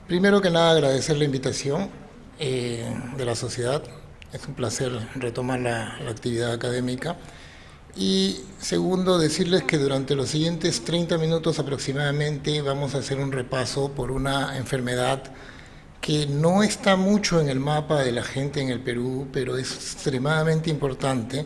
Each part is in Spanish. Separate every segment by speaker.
Speaker 1: Primero que nada, agradecer la invitación de la sociedad. Es un placer retomar la actividad académica. Y segundo, decirles que durante los siguientes 30 minutos aproximadamente vamos a hacer un repaso por una enfermedad que no está mucho en el mapa de la gente en el Perú, pero es extremadamente importante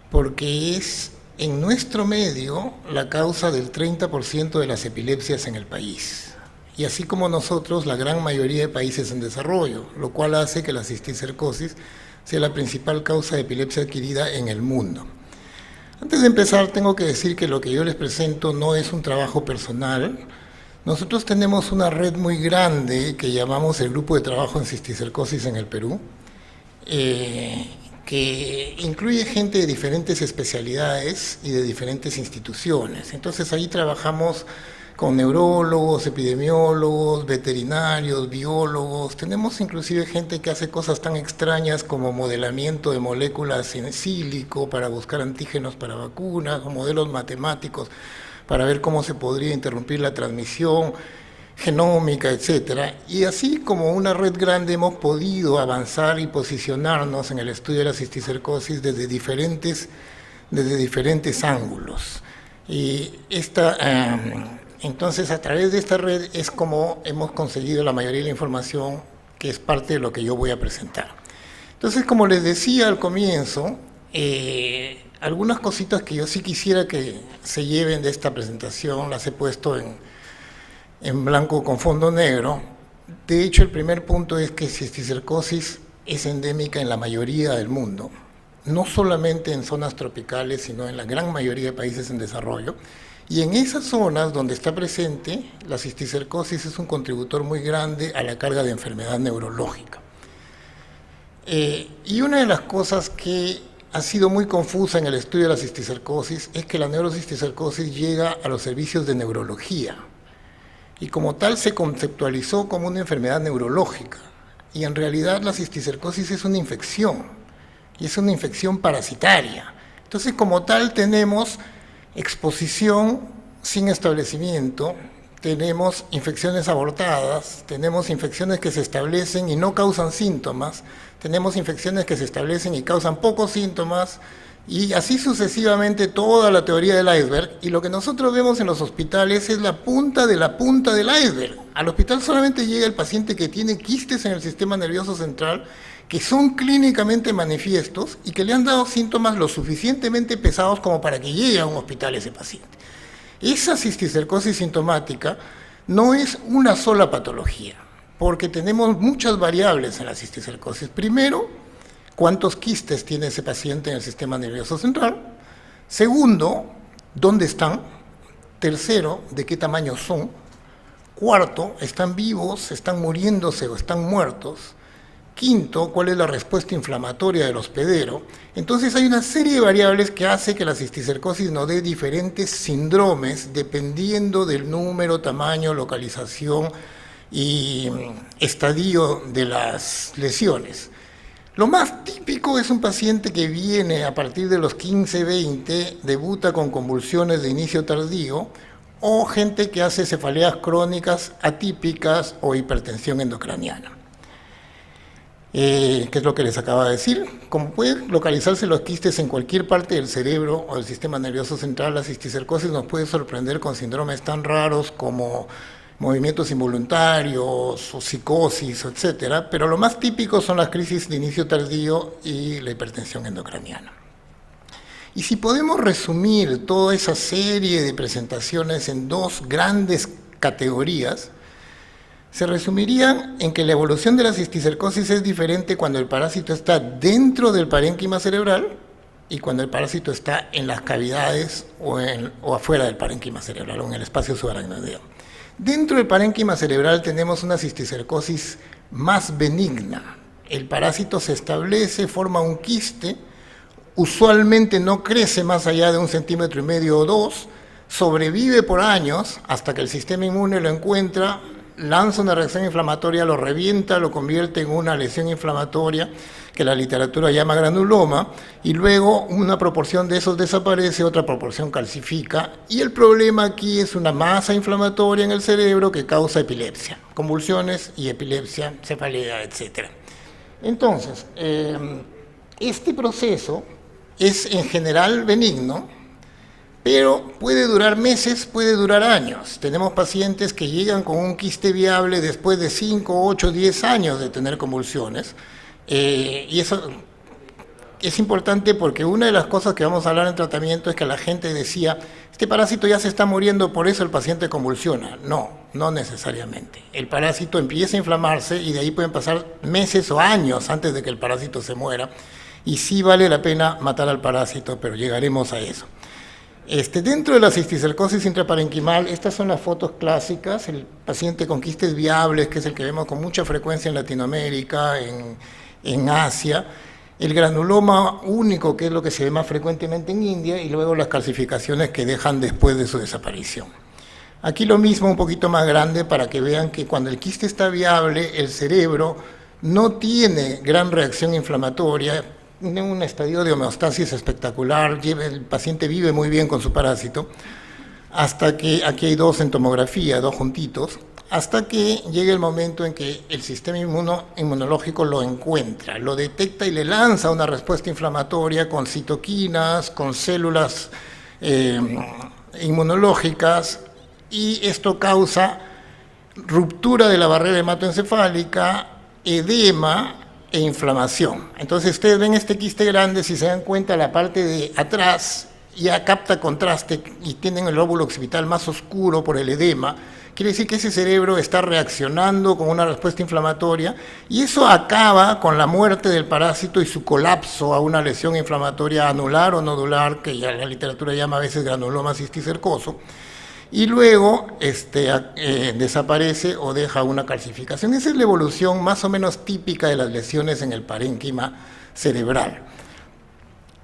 Speaker 1: porque es en nuestro medio la causa del 30% de las epilepsias en el país. Y así como nosotros, la gran mayoría de países en desarrollo, lo cual hace que la cisticercosis sea la principal causa de epilepsia adquirida en el mundo. Antes de empezar, tengo que decir que lo que yo les presento no es un trabajo personal. Nosotros tenemos una red muy grande que llamamos el Grupo de Trabajo en Cisticercosis en el Perú, que incluye gente de diferentes especialidades y de diferentes instituciones. Entonces ahí trabajamos con neurólogos, epidemiólogos, veterinarios, biólogos. Tenemos inclusive gente que hace cosas tan extrañas como modelamiento de moléculas en sílico para buscar antígenos para vacunas, o modelos matemáticos para ver cómo se podría interrumpir la transmisión genómica, etcétera. Y así como una red grande hemos podido avanzar y posicionarnos en el estudio de la cisticercosis desde diferentes ángulos. Y entonces, a través de esta red es como hemos conseguido la mayoría de la información que es parte de lo que yo voy a presentar. Entonces, como les decía al comienzo, algunas cositas que yo sí quisiera que se lleven de esta presentación las he puesto en blanco con fondo negro. De hecho, el primer punto es que cisticercosis es endémica en la mayoría del mundo, no solamente en zonas tropicales, sino en la gran mayoría de países en desarrollo. Y en esas zonas donde está presente, la cisticercosis es un contributor muy grande a la carga de enfermedad neurológica. Y una de las cosas que ha sido muy confusa en el estudio de la cisticercosis es que la neurocisticercosis llega a los servicios de neurología y como tal se conceptualizó como una enfermedad neurológica. Y en realidad la cisticercosis es una infección, y es una infección parasitaria. Entonces, como tal, tenemos exposición sin establecimiento, tenemos infecciones abortadas, tenemos infecciones que se establecen y no causan síntomas, tenemos infecciones que se establecen y causan pocos síntomas, y así sucesivamente toda la teoría del iceberg. Y lo que nosotros vemos en los hospitales es la punta del iceberg. Al hospital solamente llega el paciente que tiene quistes en el sistema nervioso central, que son clínicamente manifiestos y que le han dado síntomas lo suficientemente pesados como para que llegue a un hospital ese paciente. Esa cisticercosis sintomática no es una sola patología, porque tenemos muchas variables en la cisticercosis. Primero, cuántos quistes tiene ese paciente en el sistema nervioso central. Segundo, dónde están. Tercero, de qué tamaño son. Cuarto, están vivos, están muriéndose o están muertos. Quinto, cuál es la respuesta inflamatoria del hospedero. Entonces hay una serie de variables que hace que la cisticercosis nos dé diferentes síndromes dependiendo del número, tamaño, localización y estadio de las lesiones. Lo más típico es un paciente que viene a partir de los 15-20, debuta con convulsiones de inicio tardío, o gente que hace cefaleas crónicas atípicas o hipertensión endocraniana. ¿Qué es lo que les acabo de decir? Como pueden localizarse los quistes en cualquier parte del cerebro o del sistema nervioso central, la cisticercosis nos puede sorprender con síndromes tan raros como movimientos involuntarios, o psicosis, etcétera, pero lo más típico son las crisis de inicio tardío y la hipertensión endocraniana. Y si podemos resumir toda esa serie de presentaciones en dos grandes categorías, se resumirían en que la evolución de la cisticercosis es diferente cuando el parásito está dentro del parénquima cerebral y cuando el parásito está en las cavidades o afuera del parénquima cerebral o en el espacio subaracnoideo. Dentro del parénquima cerebral tenemos una cisticercosis más benigna. El parásito se establece, forma un quiste, usualmente no crece más allá de 1,5 centímetros o 2, sobrevive por años hasta que el sistema inmune lo encuentra lanza una reacción inflamatoria, lo revienta, lo convierte en una lesión inflamatoria que la literatura llama granuloma, y luego una proporción de esos desaparece, otra proporción calcifica, y el problema aquí es una masa inflamatoria en el cerebro que causa epilepsia, convulsiones y epilepsia, cefalea, etc. Entonces, este proceso es en general benigno, pero puede durar meses, puede durar años. Tenemos pacientes que llegan con un quiste viable después de 5, 8, 10 años de tener convulsiones, y eso es importante porque una de las cosas que vamos a hablar en tratamiento es que la gente decía, este parásito ya se está muriendo, por eso el paciente convulsiona. No, no necesariamente. El parásito empieza a inflamarse y de ahí pueden pasar meses o años antes de que el parásito se muera, y sí vale la pena matar al parásito, pero llegaremos a eso. Dentro de la cisticercosis intraparenquimal, estas son las fotos clásicas, el paciente con quistes viables, que es el que vemos con mucha frecuencia en Latinoamérica, en Asia, el granuloma único, que es lo que se ve más frecuentemente en India, y luego las calcificaciones que dejan después de su desaparición. Aquí lo mismo, un poquito más grande, para que vean que cuando el quiste está viable, el cerebro no tiene gran reacción inflamatoria, tiene un estadio de homeostasis espectacular, el paciente vive muy bien con su parásito, hasta que, aquí hay dos en tomografía, dos juntitos, hasta que llegue el momento en que el sistema inmunológico lo encuentra, lo detecta y le lanza una respuesta inflamatoria con citoquinas, con células inmunológicas, y esto causa ruptura de la barrera hematoencefálica, edema e inflamación. Entonces ustedes ven este quiste grande, si se dan cuenta, la parte de atrás ya capta contraste y tienen el lóbulo occipital más oscuro por el edema. Quiere decir que ese cerebro está reaccionando con una respuesta inflamatoria, y eso acaba con la muerte del parásito y su colapso a una lesión inflamatoria anular o nodular, que ya la literatura llama a veces granuloma cisticercoso, y luego desaparece o deja una calcificación. Esa es la evolución más o menos típica de las lesiones en el parénquima cerebral.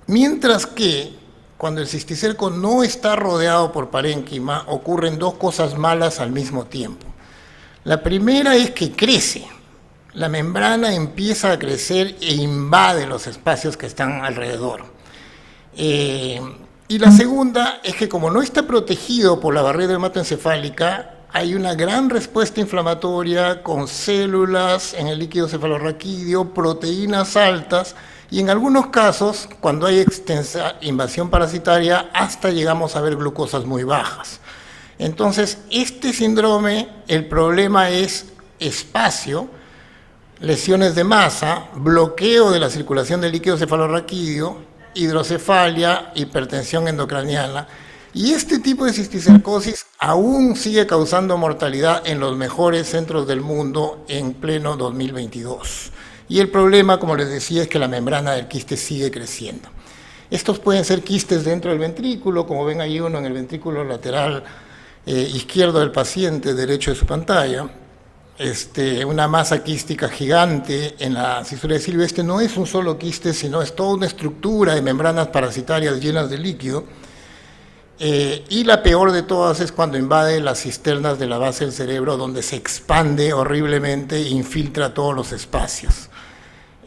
Speaker 1: Mientras que cuando el cisticerco no está rodeado por parénquima, ocurren dos cosas malas al mismo tiempo. La primera es que crece. La membrana empieza a crecer e invade los espacios que están alrededor. Y la segunda es que, como no está protegido por la barrera hematoencefálica, hay una gran respuesta inflamatoria con células en el líquido cefalorraquídeo, proteínas altas, y en algunos casos, cuando hay extensa invasión parasitaria, hasta llegamos a ver glucosas muy bajas. Entonces, este síndrome, el problema es espacio, lesiones de masa, bloqueo de la circulación del líquido cefalorraquídeo, hidrocefalia, hipertensión endocraniana, y este tipo de cisticercosis aún sigue causando mortalidad en los mejores centros del mundo en pleno 2022. Y el problema, como les decía, es que la membrana del quiste sigue creciendo. Estos pueden ser quistes dentro del ventrículo, como ven ahí uno en el ventrículo lateral izquierdo del paciente, derecho de su pantalla. Una masa quística gigante en la cisura de Silvio. No es un solo quiste, sino es toda una estructura de membranas parasitarias llenas de líquido. Y la peor de todas es cuando invade las cisternas de la base del cerebro, donde se expande horriblemente e infiltra todos los espacios.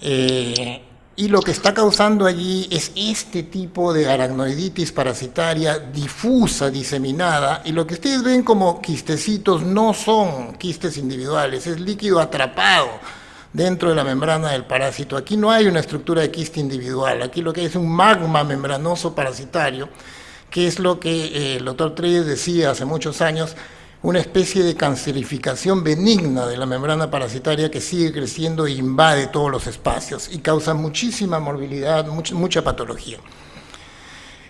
Speaker 1: Y lo que está causando allí es este tipo de aracnoiditis parasitaria difusa, diseminada, y lo que ustedes ven como quistecitos no son quistes individuales, es líquido atrapado dentro de la membrana del parásito. Aquí no hay una estructura de quiste individual, aquí lo que hay es un magma membranoso parasitario, que es lo que el doctor Treyes decía hace muchos años, una especie de cancerificación benigna de la membrana parasitaria que sigue creciendo e invade todos los espacios y causa muchísima morbilidad, mucha patología.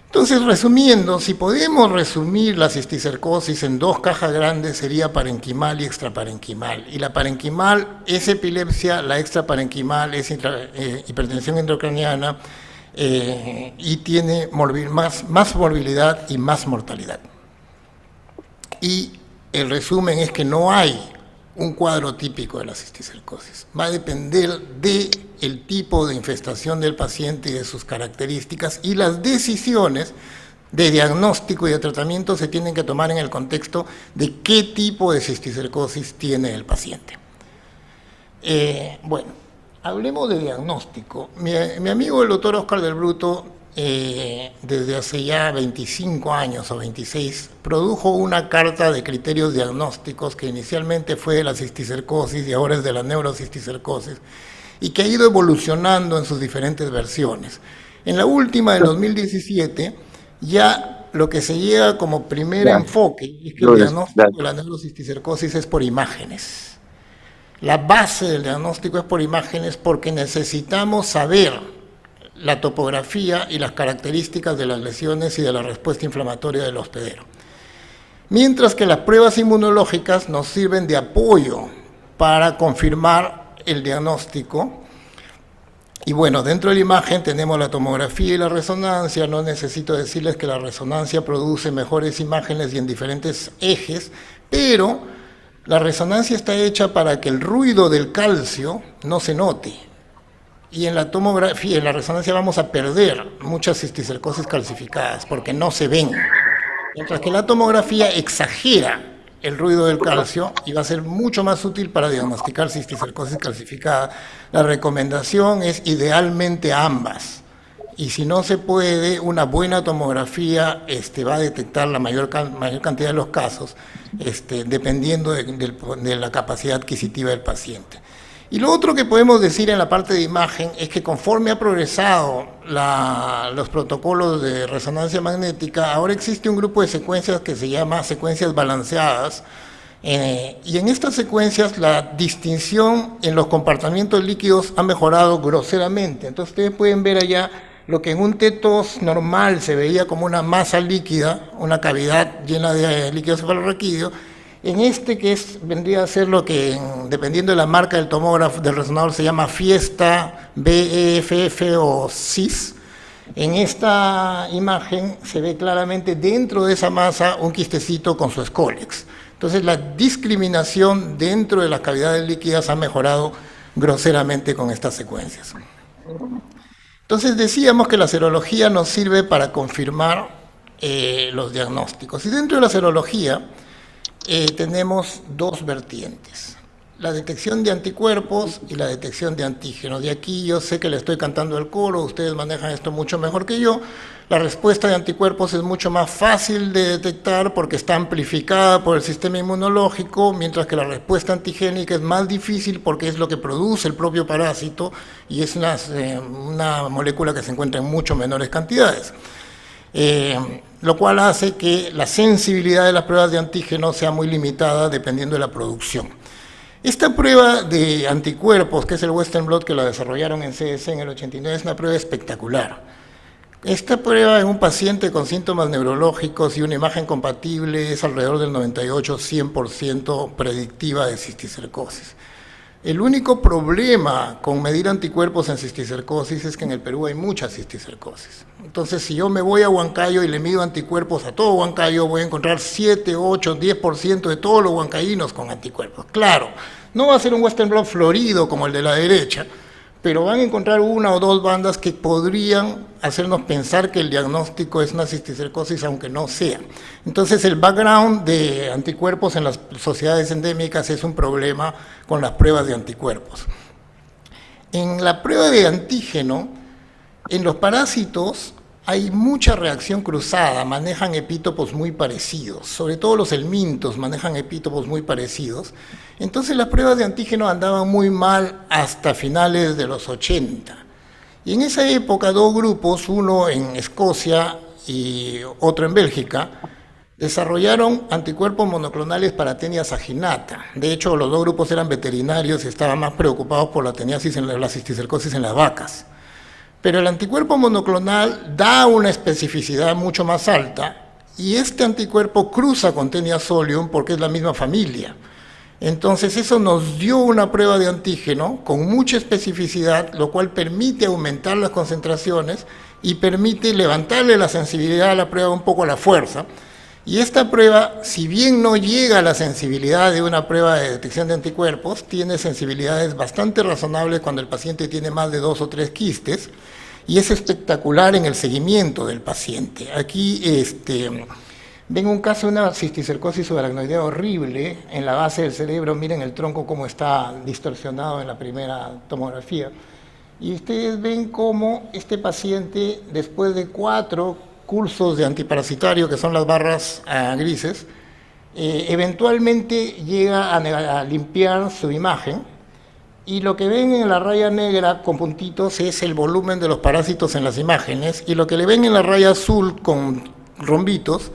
Speaker 1: Entonces, resumiendo, si podemos resumir la cisticercosis en dos cajas grandes, sería parenquimal y extraparenquimal. Y la parenquimal es epilepsia, la extraparenquimal es hipertensión intracraniana, y tiene más morbilidad y más mortalidad. Y el resumen es que no hay un cuadro típico de la cisticercosis. Va a depender del tipo de infestación del paciente y de sus características, y las decisiones de diagnóstico y de tratamiento se tienen que tomar en el contexto de qué tipo de cisticercosis tiene el paciente. Bueno, hablemos de diagnóstico. Mi amigo el doctor Oscar del Bruto, desde hace ya 25 años o 26, produjo una carta de criterios diagnósticos que inicialmente fue de la cisticercosis y ahora es de la neurocisticercosis, y que ha ido evolucionando en sus diferentes versiones. En la última, del 2017, ya lo que se llega como primer enfoque es que el diagnóstico de la neurocisticercosis es por imágenes. La base del diagnóstico es por imágenes porque necesitamos saber la topografía y las características de las lesiones y de la respuesta inflamatoria del hospedero. Mientras que las pruebas inmunológicas nos sirven de apoyo para confirmar el diagnóstico. Y bueno, dentro de la imagen tenemos la tomografía y la resonancia. No necesito decirles que la resonancia produce mejores imágenes y en diferentes ejes, pero la resonancia está hecha para que el ruido del calcio no se note. Y en la tomografía, en la resonancia vamos a perder muchas cisticercosis calcificadas porque no se ven. Mientras que la tomografía exagera el ruido del calcio y va a ser mucho más útil para diagnosticar cisticercosis calcificada. La recomendación es idealmente ambas. Y si no se puede, una buena tomografía va a detectar la mayor cantidad de los casos, dependiendo de la capacidad adquisitiva del paciente. Y lo otro que podemos decir en la parte de imagen es que conforme ha progresado los protocolos de resonancia magnética, ahora existe un grupo de secuencias que se llama secuencias balanceadas, y en estas secuencias la distinción en los compartimientos líquidos ha mejorado groseramente. Entonces ustedes pueden ver allá lo que en un tetos normal se veía como una masa líquida, una cavidad llena de líquido cefalorraquídeo. En que vendría a ser lo que, dependiendo de la marca del tomógrafo, del resonador, se llama Fiesta, BEFF o CIS. En esta imagen se ve claramente dentro de esa masa un quistecito con su Scolex. Entonces la discriminación dentro de las cavidades líquidas ha mejorado groseramente con estas secuencias. Entonces decíamos que la serología nos sirve para confirmar los diagnósticos. Y dentro de la serología tenemos dos vertientes, la detección de anticuerpos y la detección de antígenos. Y aquí yo sé que le estoy cantando el coro, ustedes manejan esto mucho mejor que yo. La respuesta de anticuerpos es mucho más fácil de detectar porque está amplificada por el sistema inmunológico, mientras que la respuesta antigénica es más difícil porque es lo que produce el propio parásito y es una molécula que se encuentra en mucho menores cantidades. Lo cual hace que la sensibilidad de las pruebas de antígenos sea muy limitada dependiendo de la producción. Esta prueba de anticuerpos, que es el Western Blot, que la desarrollaron en CDC en el 89, es una prueba espectacular. Esta prueba en un paciente con síntomas neurológicos y una imagen compatible es alrededor del 98-100% predictiva de cisticercosis. El único problema con medir anticuerpos en cisticercosis es que en el Perú hay mucha cisticercosis. Entonces, si yo me voy a Huancayo y le mido anticuerpos a todo Huancayo, voy a encontrar 7, 8, 10% de todos los huancaínos con anticuerpos. Claro, no va a ser un Western Blot florido como el de la derecha, pero van a encontrar una o dos bandas que podrían hacernos pensar que el diagnóstico es una cisticercosis, aunque no sea. Entonces, el background de anticuerpos en las sociedades endémicas es un problema con las pruebas de anticuerpos. En la prueba de antígeno, en los parásitos hay mucha reacción cruzada, manejan epítopos muy parecidos, sobre todo los helmintos manejan epítopos muy parecidos. Entonces las pruebas de antígeno andaban muy mal hasta finales de los 80. Y en esa época dos grupos, uno en Escocia y otro en Bélgica, desarrollaron anticuerpos monoclonales para tenia saginata. De hecho, los dos grupos eran veterinarios y estaban más preocupados por la teniasis la cisticercosis en las vacas. Pero el anticuerpo monoclonal da una especificidad mucho más alta y este anticuerpo cruza con Taenia solium porque es la misma familia. Entonces eso nos dio una prueba de antígeno con mucha especificidad, lo cual permite aumentar las concentraciones y permite levantarle la sensibilidad a la prueba un poco a la fuerza. Y esta prueba, si bien no llega a la sensibilidad de una prueba de detección de anticuerpos, tiene sensibilidades bastante razonables cuando el paciente tiene más de 2 o 3 quistes, y es espectacular en el seguimiento del paciente. Aquí ven un caso de una cisticercosis subaracnoidea horrible en la base del cerebro. Miren el tronco cómo está distorsionado en la primera tomografía. Y ustedes ven cómo este paciente, después de 4 cursos de antiparasitario, que son las barras grises, eventualmente llega a limpiar su imagen, y lo que ven en la raya negra con puntitos es el volumen de los parásitos en las imágenes, y lo que le ven en la raya azul con rombitos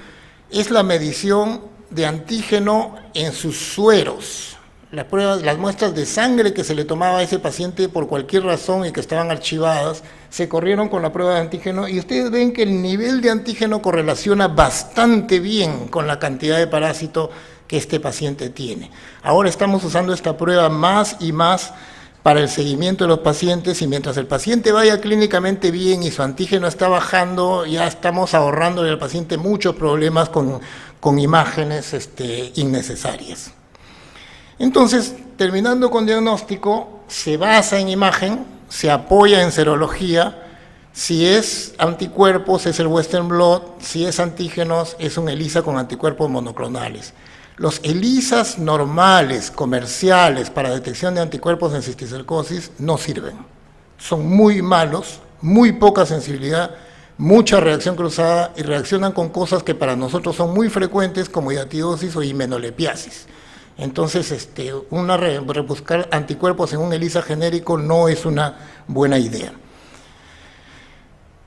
Speaker 1: es la medición de antígeno en sus sueros. Las pruebas, las muestras de sangre que se le tomaba a ese paciente por cualquier razón y que estaban archivadas, se corrieron con la prueba de antígeno, y ustedes ven que el nivel de antígeno correlaciona bastante bien con la cantidad de parásito que este paciente tiene. Ahora estamos usando esta prueba más y más para el seguimiento de los pacientes, y mientras el paciente vaya clínicamente bien y su antígeno está bajando, ya estamos ahorrándole al paciente muchos problemas con imágenes innecesarias. Entonces, terminando con diagnóstico, se basa en imagen, se apoya en serología. Si es anticuerpos, es el Western blot; si es antígenos, es un ELISA con anticuerpos monoclonales. Los ELISAs normales, comerciales, para detección de anticuerpos en cisticercosis no sirven. Son muy malos, muy poca sensibilidad, mucha reacción cruzada, y reaccionan con cosas que para nosotros son muy frecuentes, como hiatidosis o himenolepiasis. Entonces, rebuscar anticuerpos en un ELISA genérico no es una buena idea.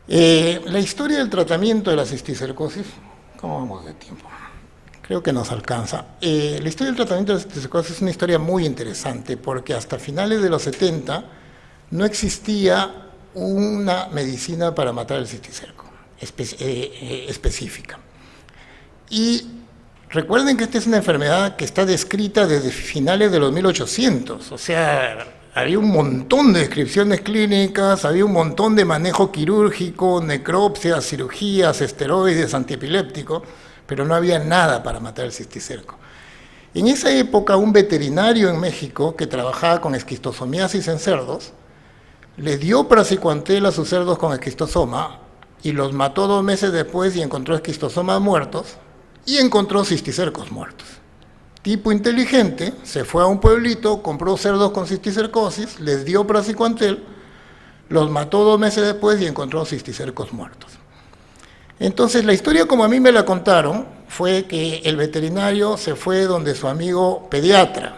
Speaker 1: La historia del tratamiento de la cisticercosis, ¿cómo vamos de tiempo? Creo que nos alcanza. La historia del tratamiento de la cisticercosis es una historia muy interesante, porque hasta finales de los 70 no existía una medicina para matar el cisticerco específica. Y recuerden que esta es una enfermedad que está descrita desde finales de los 1800, o sea, había un montón de descripciones clínicas, había un montón de manejo quirúrgico, necropsias, cirugías, esteroides, antiepilépticos, pero no había nada para matar el cisticerco. En esa época, un veterinario en México que trabajaba con esquistosomiasis en cerdos, le dio praziquantel a sus cerdos con esquistosoma y los mató 2 meses después, y encontró esquistosomas muertos y encontró cisticercos muertos. Tipo inteligente, se fue a un pueblito, compró cerdos con cisticercosis, les dio praziquantel, los mató 2 meses después y encontró cisticercos muertos. Entonces, la historia, como a mí me la contaron, fue que el veterinario se fue donde su amigo pediatra,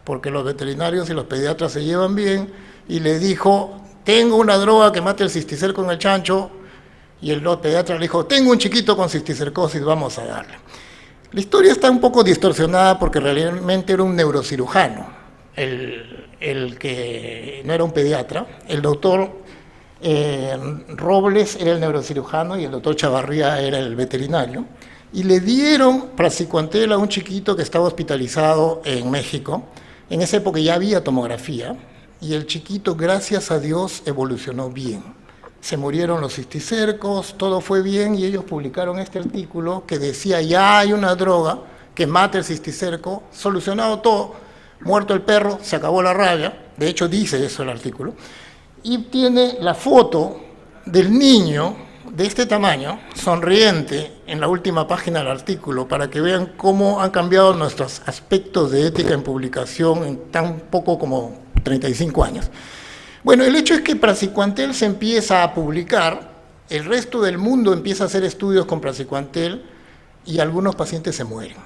Speaker 1: porque los veterinarios y los pediatras se llevan bien, y le dijo: tengo una droga que mata el cisticerco en el chancho. Y el pediatra le dijo: tengo un chiquito con cisticercosis, vamos a darle. La historia está un poco distorsionada, porque realmente era un neurocirujano, el que no era un pediatra. El doctor Robles era el neurocirujano y el doctor Chavarría era el veterinario, y le dieron praziquantel a un chiquito que estaba hospitalizado en México. En esa época ya había tomografía, y el chiquito, gracias a Dios, evolucionó bien. Se murieron los cisticercos, todo fue bien, y ellos publicaron este artículo que decía: ya hay una droga que mata el cisticerco, solucionado todo, muerto el perro, se acabó la rabia. De hecho, dice eso el artículo. Y tiene la foto del niño de este tamaño, sonriente, en la última página del artículo, para que vean cómo han cambiado nuestros aspectos de ética en publicación en tan poco como 35 años. Bueno, el hecho es que praziquantel se empieza a publicar, el resto del mundo empieza a hacer estudios con praziquantel, y algunos pacientes se mueren.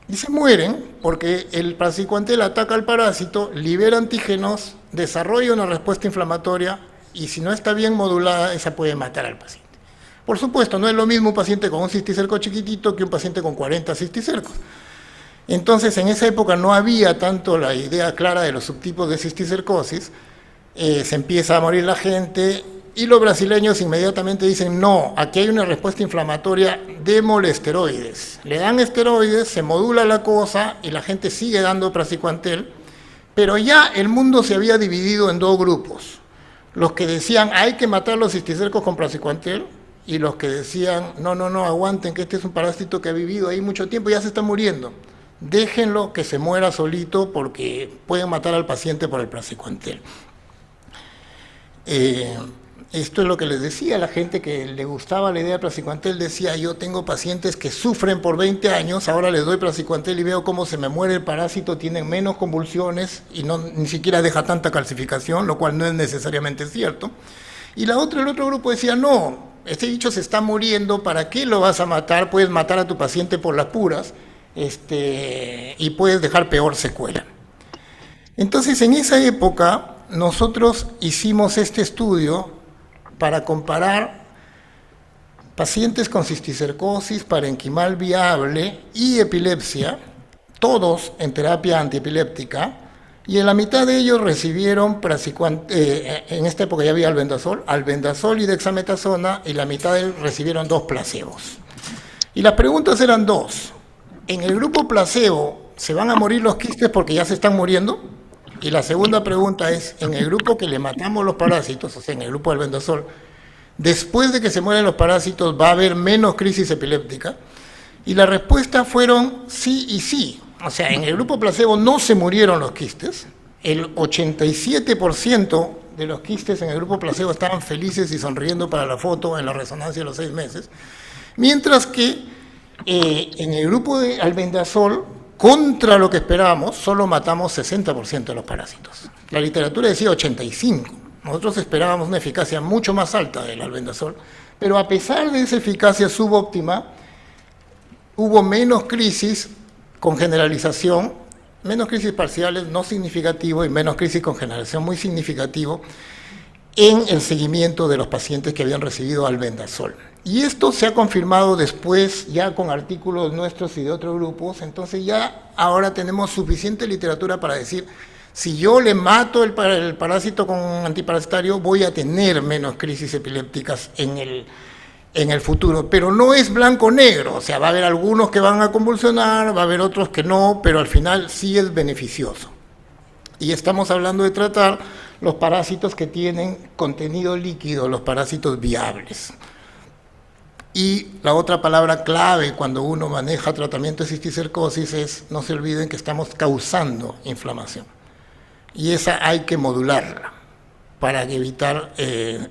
Speaker 1: Y se mueren porque el praziquantel ataca al parásito, libera antígenos, desarrolla una respuesta inflamatoria, y si no está bien modulada, esa puede matar al paciente. Por supuesto, no es lo mismo un paciente con un cisticerco chiquitito que un paciente con 40 cisticercos. Entonces, en esa época no había tanto la idea clara de los subtipos de cisticercosis. Se empieza a morir la gente, y los brasileños inmediatamente dicen: no, aquí hay una respuesta inflamatoria, démosle esteroides. Le dan esteroides, se modula la cosa, y la gente sigue dando praziquantel, pero ya el mundo se había dividido en 2 grupos. Los que decían: hay que matar los cisticercos con praziquantel, y los que decían: no, aguanten, que este es un parásito que ha vivido ahí mucho tiempo y ya se está muriendo. Déjenlo que se muera solito, porque pueden matar al paciente por el praziquantel. Esto es lo que les decía a la gente que le gustaba la idea de praziquantel. Decía, yo tengo pacientes que sufren por 20 años, ahora les doy praziquantel y veo cómo se me muere el parásito, tienen menos convulsiones y ni siquiera deja tanta calcificación, lo cual no es necesariamente cierto. Y el otro grupo decía, no, este bicho se está muriendo, ¿para qué lo vas a matar? Puedes matar a tu paciente por las puras y puedes dejar peor secuela. Entonces, en esa época, nosotros hicimos este estudio para comparar pacientes con cisticercosis, parenquimal viable y epilepsia, todos en terapia antiepiléptica, y en la mitad de ellos recibieron en esta época ya había albendazol y dexametasona, y la mitad de ellos recibieron 2 placebos. Y las preguntas eran 2. ¿En el grupo placebo se van a morir los quistes porque ya se están muriendo? Y la segunda pregunta es, en el grupo que le matamos los parásitos, o sea, en el grupo del albendazol, después de que se mueren los parásitos, ¿va a haber menos crisis epiléptica? Y la respuesta fueron sí y sí. O sea, en el grupo placebo no se murieron los quistes. El 87% de los quistes en el grupo placebo estaban felices y sonriendo para la foto en la resonancia de los 6 meses. Mientras que en el grupo de albendazol, contra lo que esperábamos, solo matamos 60% de los parásitos. La literatura decía 85%. Nosotros esperábamos una eficacia mucho más alta del albendazol, pero a pesar de esa eficacia subóptima, hubo menos crisis con generalización, menos crisis parciales no significativo y menos crisis con generalización muy significativo en el seguimiento de los pacientes que habían recibido albendazol. Y esto se ha confirmado después ya con artículos nuestros y de otros grupos. Entonces ya ahora tenemos suficiente literatura para decir, si yo le mato el parásito con antiparasitario, voy a tener menos crisis epilépticas en el futuro. Pero no es blanco-negro, o sea, va a haber algunos que van a convulsionar, va a haber otros que no, pero al final sí es beneficioso. Y estamos hablando de tratar los parásitos que tienen contenido líquido, los parásitos viables. Y la otra palabra clave cuando uno maneja tratamiento de cisticercosis es, no se olviden que estamos causando inflamación. Y esa hay que modularla para evitar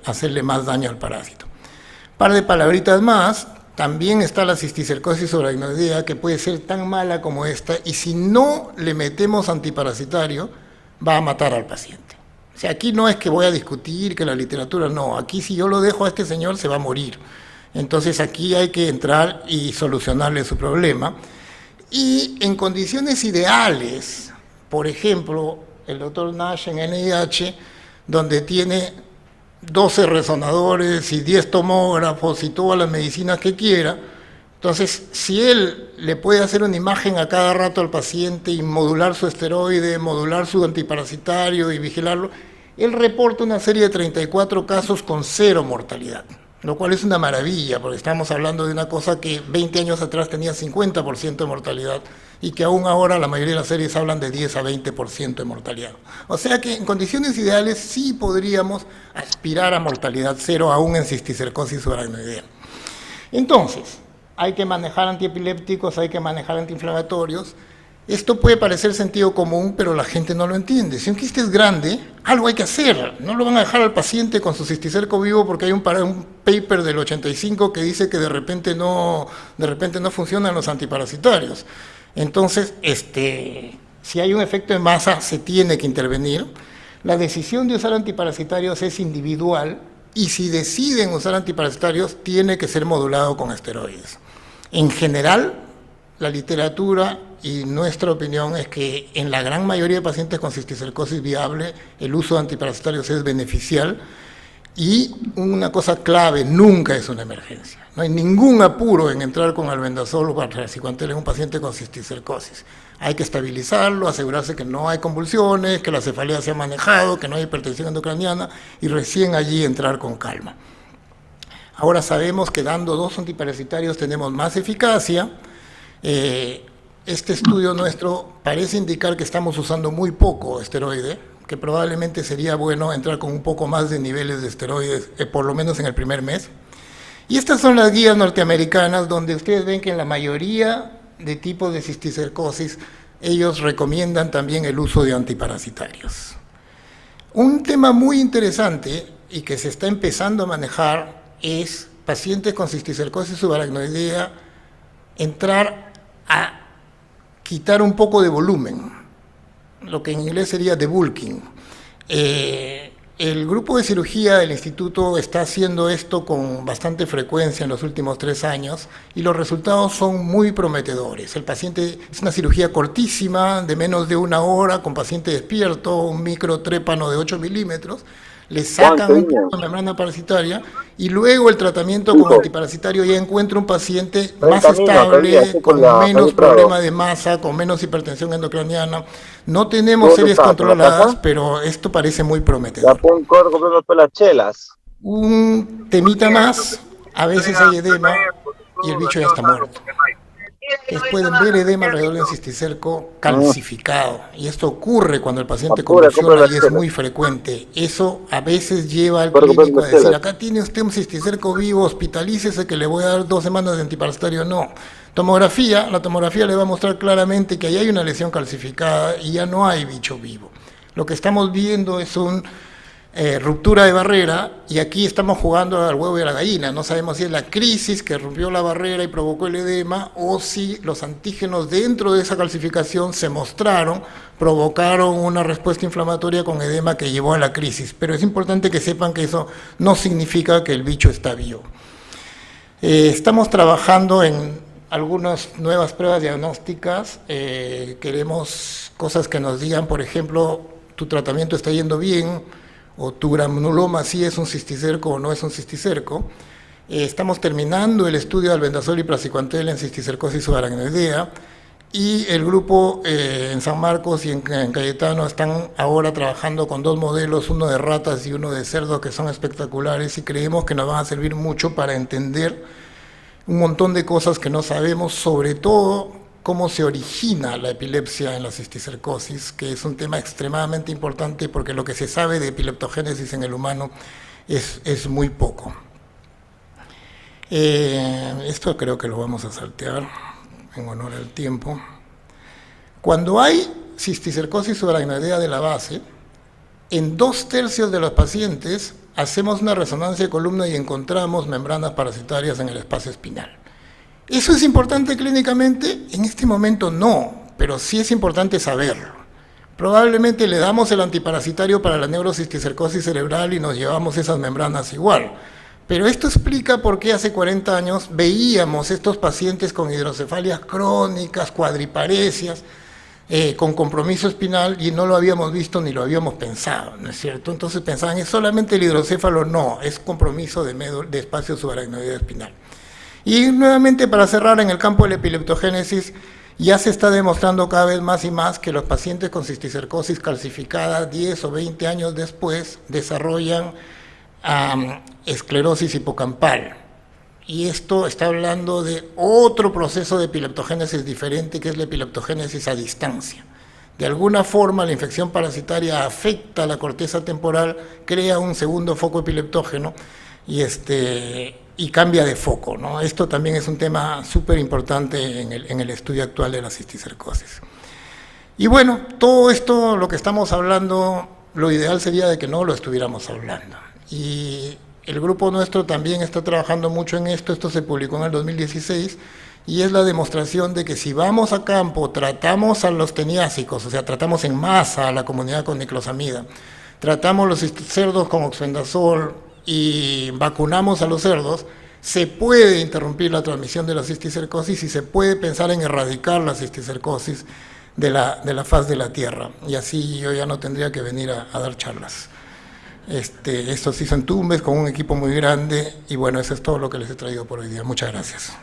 Speaker 1: hacerle más daño al parásito. Un par de palabritas más, también está la cisticercosis subaracnoidea, que puede ser tan mala como esta, y si no le metemos antiparasitario, va a matar al paciente. O sea, aquí no es que voy a discutir que la literatura, no, aquí si yo lo dejo a este señor se va a morir. Entonces aquí hay que entrar y solucionarle su problema. Y en condiciones ideales, por ejemplo, el doctor Nash en NIH, donde tiene 12 resonadores y 10 tomógrafos y todas las medicinas que quiera, entonces si él le puede hacer una imagen a cada rato al paciente y modular su esteroide, modular su antiparasitario y vigilarlo, él reporta una serie de 34 casos con 0 mortalidad. Lo cual es una maravilla, porque estamos hablando de una cosa que 20 años atrás tenía 50% de mortalidad y que aún ahora la mayoría de las series hablan de 10 a 20% de mortalidad. O sea que en condiciones ideales sí podríamos aspirar a mortalidad 0 aún en cisticercosis subaracnoidea. Entonces, hay que manejar antiepilépticos, hay que manejar antiinflamatorios. Esto puede parecer sentido común, pero la gente no lo entiende. Si un quiste es grande, algo hay que hacer. No lo van a dejar al paciente con su cisticerco vivo porque hay un paper del 85 que dice que de repente no funcionan los antiparasitarios. Entonces, si hay un efecto de masa, se tiene que intervenir. La decisión de usar antiparasitarios es individual y si deciden usar antiparasitarios, tiene que ser modulado con esteroides. En general, la literatura y nuestra opinión es que en la gran mayoría de pacientes con cisticercosis viable el uso de antiparasitarios es beneficial y una cosa clave, nunca es una emergencia. No hay ningún apuro en entrar con albendazol o praziquantel en un paciente con cisticercosis. Hay que estabilizarlo, asegurarse que no hay convulsiones, que la cefalea se ha manejado, que no hay hipertensión endocraniana y recién allí entrar con calma. Ahora sabemos que dando 2 antiparasitarios tenemos más eficacia. Este estudio nuestro parece indicar que estamos usando muy poco esteroide, que probablemente sería bueno entrar con un poco más de niveles de esteroides, por lo menos en el primer mes. Y estas son las guías norteamericanas, donde ustedes ven que en la mayoría de tipos de cisticercosis, ellos recomiendan también el uso de antiparasitarios. Un tema muy interesante y que se está empezando a manejar es pacientes con cisticercosis subaracnoidea entrar a quitar un poco de volumen, lo que en inglés sería debulking. El grupo de cirugía del instituto está haciendo esto con bastante frecuencia en los últimos 3 años y los resultados son muy prometedores. El paciente es una cirugía cortísima, de menos de 1 hora, con paciente despierto, un microtrépano de 8 milímetros, le sacan un poco de membrana parasitaria y luego el tratamiento con antiparasitario ya encuentra un paciente más estable, con menos problema de masa, con menos hipertensión endocraniana. No tenemos series controladas, pero esto parece muy prometedor. Un temita más, a veces hay edema y el bicho ya está muerto. Ustedes pueden ver edema alrededor del cisticerco calcificado, y esto ocurre cuando el paciente convulsiona y es muy frecuente. Eso a veces lleva al clínico a decir, acá tiene usted un cisticerco vivo, hospitalícese que le voy a dar 2 semanas de antiparasitario. No. La tomografía le va a mostrar claramente que ahí hay una lesión calcificada y ya no hay bicho vivo. Lo que estamos viendo es una ruptura de barrera, y aquí estamos jugando al huevo y a la gallina. No sabemos si es la crisis que rompió la barrera y provocó el edema, o si los antígenos dentro de esa calcificación se mostraron, provocaron una respuesta inflamatoria con edema que llevó a la crisis. Pero es importante que sepan que eso no significa que el bicho está vivo. Estamos trabajando en algunas nuevas pruebas diagnósticas. Queremos cosas que nos digan, por ejemplo, tu tratamiento está yendo bien, o tu granuloma sí es un cisticerco o no es un cisticerco. Estamos terminando el estudio de albendazol y praziquantel en cisticercosis subaracnoidea, y el grupo en San Marcos y en Cayetano están ahora trabajando con 2 modelos, uno de ratas y uno de cerdos, que son espectaculares, y creemos que nos van a servir mucho para entender un montón de cosas que no sabemos, sobre todo cómo se origina la epilepsia en la cisticercosis, que es un tema extremadamente importante porque lo que se sabe de epileptogénesis en el humano es muy poco. Esto creo que lo vamos a saltear en honor al tiempo. Cuando hay cisticercosis subaracnoidea de la base, en 2/3 de los pacientes hacemos una resonancia de columna y encontramos membranas parasitarias en el espacio espinal. ¿Eso es importante clínicamente? En este momento no, pero sí es importante saberlo. Probablemente le damos el antiparasitario para la neurocisticercosis cerebral y nos llevamos esas membranas igual. Pero esto explica por qué hace 40 años veíamos estos pacientes con hidrocefalias crónicas, cuadriparesias, con compromiso espinal, y no lo habíamos visto ni lo habíamos pensado, ¿no es cierto? Entonces pensaban, ¿es solamente el hidrocéfalo? No, es compromiso de espacio subaracnoideo espinal. Y nuevamente, para cerrar, en el campo de la epileptogénesis ya se está demostrando cada vez más y más que los pacientes con cisticercosis calcificada 10 o 20 años después desarrollan esclerosis hipocampal. Y esto está hablando de otro proceso de epileptogénesis diferente, que es la epileptogénesis a distancia. De alguna forma la infección parasitaria afecta a la corteza temporal, crea un segundo foco epileptógeno y cambia de foco, ¿no? Esto también es un tema súper importante en el estudio actual de la cisticercosis. Y bueno, todo esto, lo que estamos hablando, lo ideal sería de que no lo estuviéramos hablando. Y el grupo nuestro también está trabajando mucho en esto se publicó en el 2016, y es la demostración de que si vamos a campo, tratamos a los teniásicos, o sea, tratamos en masa a la comunidad con niclosamida, tratamos los cerdos con oxbendazol y vacunamos a los cerdos, se puede interrumpir la transmisión de la cisticercosis y se puede pensar en erradicar la cisticercosis de la faz de la Tierra. Y así yo ya no tendría que venir a dar charlas. Esto se hizo en Tumbes con un equipo muy grande, y bueno, eso es todo lo que les he traído por hoy día. Muchas gracias.